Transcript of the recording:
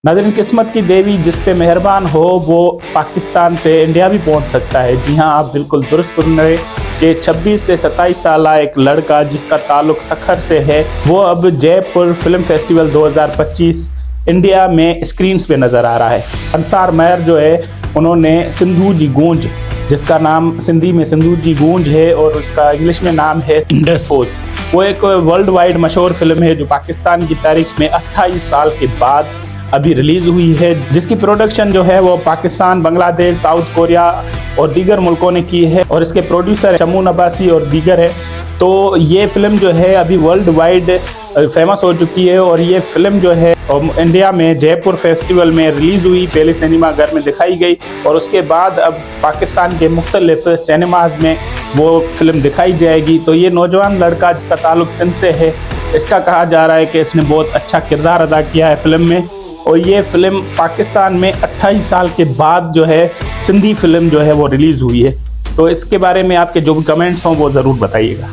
नाज़रीन, किस्मत की देवी जिस पे मेहरबान हो वो पाकिस्तान से इंडिया भी पहुंच सकता है। जी हां, आप बिल्कुल दुरुस्त सुन रहे कि 26 से 27 साल एक लड़का जिसका ताल्लुक सखर से है, वो अब जयपुर फिल्म फेस्टिवल 2025 इंडिया में स्क्रीन्स पे नज़र आ रहा है। अंसार महर जो है, उन्होंने सिंधु जी गूंज, जिसका नाम सिंधी में सिंधु जी गूंज है और उसका इंग्लिश में नाम है इंडस फोज, वो एक वर्ल्ड वाइड मशहूर फिल्म है जो पाकिस्तान की तारीख में 28 साल के बाद अभी रिलीज़ हुई है, जिसकी प्रोडक्शन जो है वो पाकिस्तान, बांग्लादेश, साउथ कोरिया और दीगर मुल्कों ने की है और इसके प्रोड्यूसर शमून अब्बासी और दीगर है। तो ये फिल्म जो है अभी वर्ल्ड वाइड फेमस हो चुकी है और ये फिल्म जो है इंडिया में जयपुर फेस्टिवल में रिलीज़ हुई, पहले सिनेमा घर में दिखाई गई और उसके बाद अब पाकिस्तान के मुख्तलिफ सिनेमाज में वो फिल्म दिखाई जाएगी। तो ये नौजवान लड़का जिसका ताल्लुक सिंध से है, इसका कहा जा रहा है कि इसने बहुत अच्छा किरदार अदा किया है फिल्म में और ये फिल्म पाकिस्तान में 28 साल के बाद जो है सिंधी फिल्म जो है वो रिलीज़ हुई है। तो इसके बारे में आपके जो भी कमेंट्स हों वो ज़रूर बताइएगा।